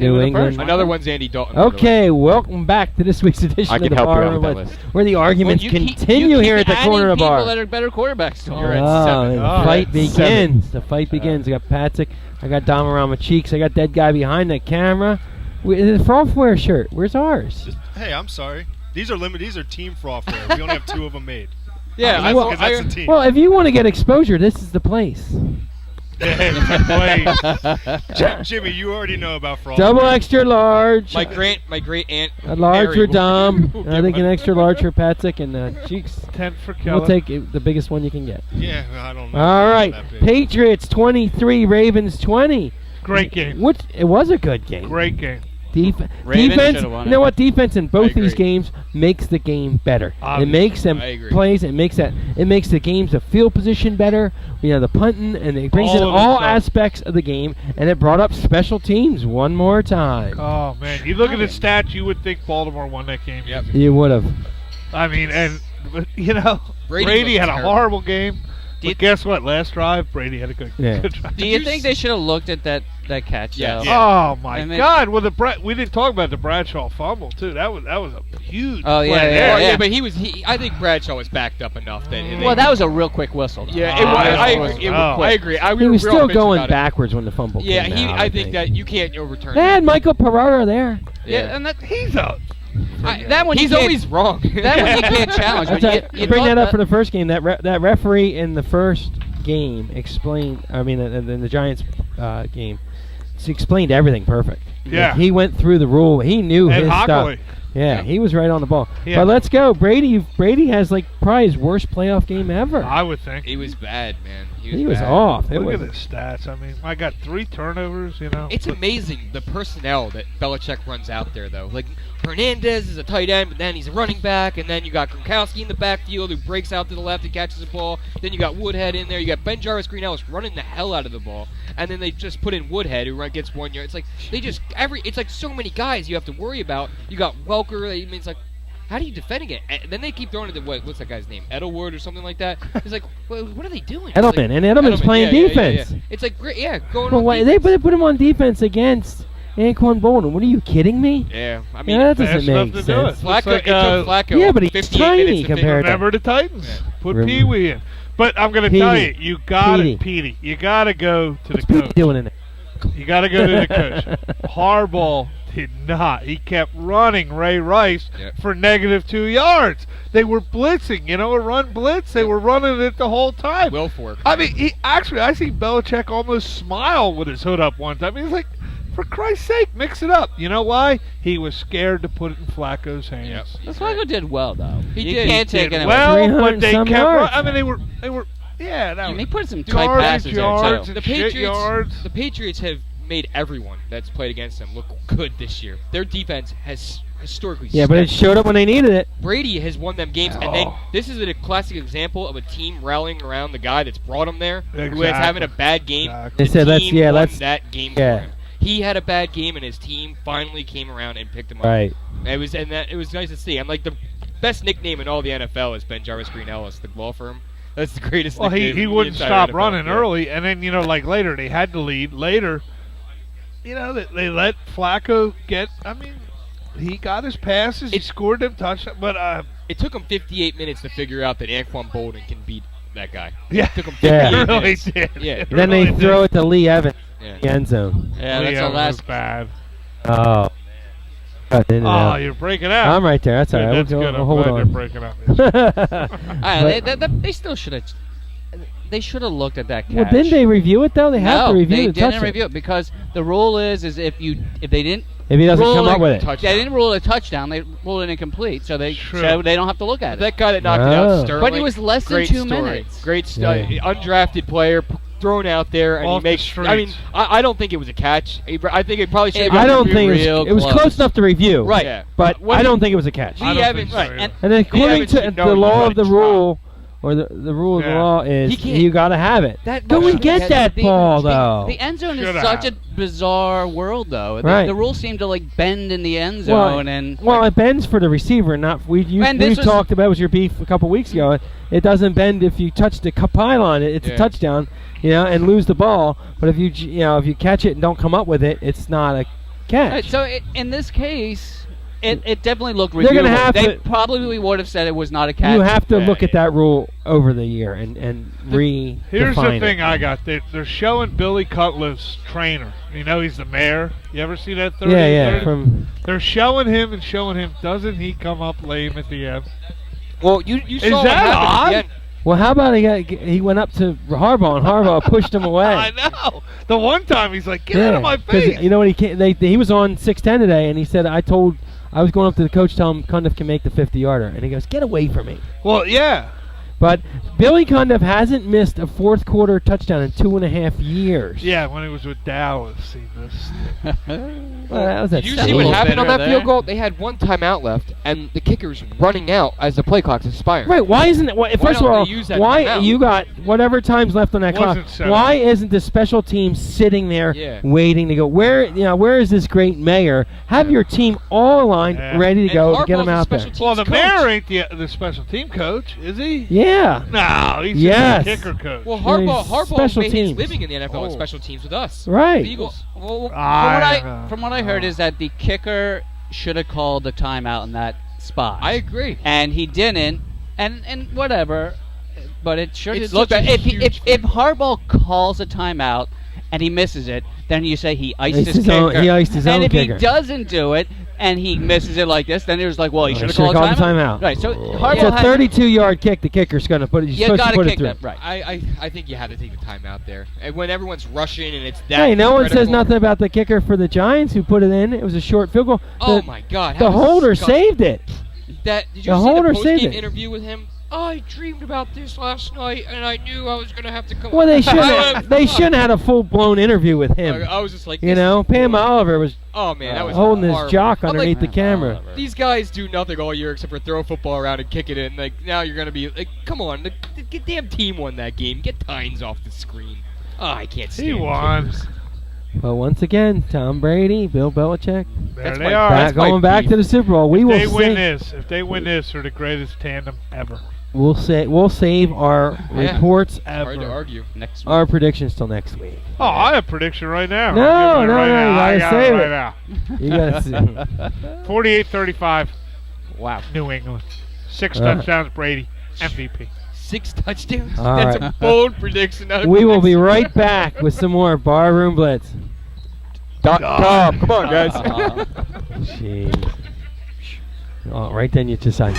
New England. Another one's Andy Dalton. Okay, welcome back to this week's edition of the Bar Room, where the arguments continue here at the corner of the bar. People that are better quarterbacks. You're at 7. The fight begins. The fight begins. I got Patrick. I got Dom around my cheeks. I got that guy behind the camera. The Frostware shirt. Where's ours? Hey, I'm sorry. These are limited. These are team Frostware. We only have 2 of them made. Yeah, that's a team. Well, if you want to get exposure, this is the place. Jimmy, you already know about Frostware. Double extra large. My great aunt. A large for Dom. I think an extra large for Patrick and cheeks. 10 for Keller. We'll take the biggest one you can get. Yeah, I don't know. All right, Patriots 23, Ravens 20. Great game. It was a good game. Great game. Defense. Won you know what? Defense in both these games makes the game better. It makes them plays. It makes the games of field position better. The punting, and it brings in all aspects of the game. And it brought up special teams one more time. Oh man, you look at the stats, you would think Baltimore won that game. Yep. You would have. I mean, Brady had a horrible game. But guess what? Last drive, Brady had a good drive. Do you think they should have looked at that catch? Yeah. Oh my God! Well, we didn't talk about the Bradshaw fumble too. That was a huge. Oh play. yeah. But I think Bradshaw was backed up enough that. Well, that was a real quick whistle. Though. Yeah, I agree. He was still going backwards when the fumble. Yeah, came out, I think that you can't overturn. They had Michael Pereira there. Yeah, and he's out. That one he's always wrong. That one you can't challenge. You bring that up for the first game. That referee in the first game explained. I mean, in the Giants game, he explained everything perfect. Yeah, he went through the rule. He knew his stuff. Yeah, he was right on the ball. Yeah. But let's go. Brady has probably his worst playoff game ever. I would think. He was bad, man. He was off. Look at his stats. I mean, I got 3 turnovers, It's amazing the personnel that Belichick runs out there, though. Like, Hernandez is a tight end, but then he's a running back, and then you got Gronkowski in the backfield who breaks out to the left and catches the ball. Then you got Woodhead in there. You got Ben Jarvis Green-Ellis running the hell out of the ball. And then they just put in Woodhead who gets 1 yard. It's like it's like so many guys you have to worry about. You got Welker. I mean, it's like, how do you defend it? And then they keep throwing it to what's that guy's name? Edelwood or something like that. It's like, what are they doing? Edelman, and Edelman's playing defense. Yeah. It's like, great, going on defense. They put him on defense against Anquan Bolden. What are you kidding me? Yeah, I mean, that doesn't make sense. Flacco, yeah, but he's tiny compared to. Remember the Titans? Yeah. Put Pee Wee in. But I'm going to tell you, you got to, Petey. You got to go to the coach. Doing it. You got to go to the coach. Harbaugh did not. He kept running Ray Rice for -2 yards. They were blitzing, a run blitz. They were running it the whole time. Wilfork. I mean, I see Belichick almost smile with his hood up one time. He's like, for Christ's sake, mix it up. You know why? He was scared to put it in Flacco's hands. Yep. Flacco did well, though. He can't take it well, but they kept running. I mean, they were. Yeah, he put some tight passes there too. The Patriots have made everyone that's played against them look good this year. Their defense has historically. Yeah, but it showed up when they needed it. Brady has won them games, and then this is a classic example of a team rallying around the guy that's brought them there, who is having a bad game. Exactly. They said let's that game for him. He had a bad game, and his team finally came around and picked him up. Right. It was nice to see. I'm like, the best nickname in all the NFL is Ben Jarvis Green-Ellis, the law firm. That's the greatest nickname. Well, he wouldn't stop NFL. running early, and then, like later, they had to lead. Later, they let Flacco get, he got his passes, he scored them touchdowns, but it took him 58 minutes to figure out that Anquan Bolden can beat that guy. Yeah. It took him 58 really minutes. Did. Yeah. Then they throw it to Lee Evans in the end zone. Yeah, Lee that's the last. Was bad. Oh. You're breaking out. I'm right there. That's all right. That's good. I'm hold glad on. you're breaking out. They still should have. They should have looked at that catch. Well, didn't they review it though? They have to review it. They didn't review it because the rule is if he doesn't come up with it. They didn't rule a touchdown. They ruled it incomplete, so they don't have to look at it. That guy that knocked it out, Sterling. But it was less than 2 minutes. Great undrafted player thrown out there, and off he makes. The I mean, I don't think it was a catch. I think it probably should. I don't think it was close enough to review. Right, yeah. But I don't think it was a catch. Lee Evans, right. And according to the law of the rule. Or the rule of the law is you got to have it. Go and get that ball, though. The end zone is such a bizarre world, though. Right. The rules seem to bend in the end zone, it bends for the receiver, not we talked about. It was your beef a couple weeks ago. It doesn't bend if you touch the pylon. It's a touchdown, and lose the ball. But if you catch it and don't come up with it, it's not a catch. Right, so in this case, it definitely looked They're gonna reviewable. have They to- probably would have said it was not a catch. You have to Yeah, look at yeah. that rule over the year and redefine Here's the it. thing I got. They're showing Billy Cutlass trainer. You know he's the mayor. You ever see that 30? Yeah. They're showing him and showing him. Doesn't he come up lame at the end? Well, you Is saw what that happened at odd? the end. Well, how about he went up to Harbaugh and Harbaugh pushed him away. I know. The one time he's like, "Get out of my 'cause face!" you know what he was on 610 today, and he said, I was going up to the coach, tell him Cundiff can make the 50-yarder, and he goes, "Get away from me." Well, yeah. But Billy Cundiff hasn't missed a fourth quarter touchdown in 2.5 years. Yeah, when he was with Dallas, he missed. Well, that was Did you see a what little happened on bitter that there. field goal? They had one timeout left, and the kicker's running out as the play clock's expiring. Right? Why isn't it? First of don't all, they use that why timeout? you got whatever time's left on that clock? Wasn't 7. Why isn't the special team sitting there Yeah. waiting to go? Where is this great mayor? Have your team all aligned, Yeah. ready to And go to get Harbaugh's them the out there. special Well, the teams mayor coach. ain't the special team coach, is he? Yeah. No, he's Yes. just the kicker coach. Well, Yeah, Harbaugh special made his teams. living in the NFL with Oh. special teams with us. Right. The Eagles. Well, I from what I heard is that the kicker should have called the timeout in that spot. I agree. And he didn't, and whatever. But it sure It's did look such a bad. huge If Harbaugh calls a timeout and he misses it, then you say he iced his kicker. He iced his and own if kicker. he doesn't do it and he misses it like this, then it was like, well, he should have should've called a called timeout. the timeout. Right. So It's Harbaugh a had 32-yard kick. The kicker's going to put it. He's You supposed to got put to it kick through. that right. I think you have to take the time out there. And when everyone's rushing and it's that Hey, no one says critical- nothing about the kicker for the Giants who put it in. It was a short field goal. Oh The- my God! The how holder disgusting. saved it. Did the you see holder the saved post-game it. interview with him? I dreamed about this last night, and I knew I was gonna have to come. Well, they shouldn't have had a full-blown interview with him. I was just like, You this know, is Pam boring. Oliver was Oh man, that was holding his horrible. jock I'm like, underneath the camera. These guys do nothing all year except for throw a football around and kick it in. Like now you're gonna be like, come on, the damn team won that game. Get Tynes off the screen. Oh, I can't stand He won. kickers. But once again, Tom Brady, Bill Belichick, There That's they my- are. that's my going back beef. to the Super Bowl. We If will they win save, if they win this, they're the greatest tandem ever. we'll save our Yeah. reports, Hard to Ever. argue. next our predictions till next week. Oh, I have a prediction right now. No, I'm giving it no, right no, now. you I gotta got save it it. right now. You gotta see. 48-35, Wow. New England. 6 Uh. touchdowns, Brady, MVP. 6 touchdowns. All That's right. a bold prediction. not a We will be prediction. right back with some more Barroom Blitz. Tom, come on, guys. Jeez. Oh, right then you decided.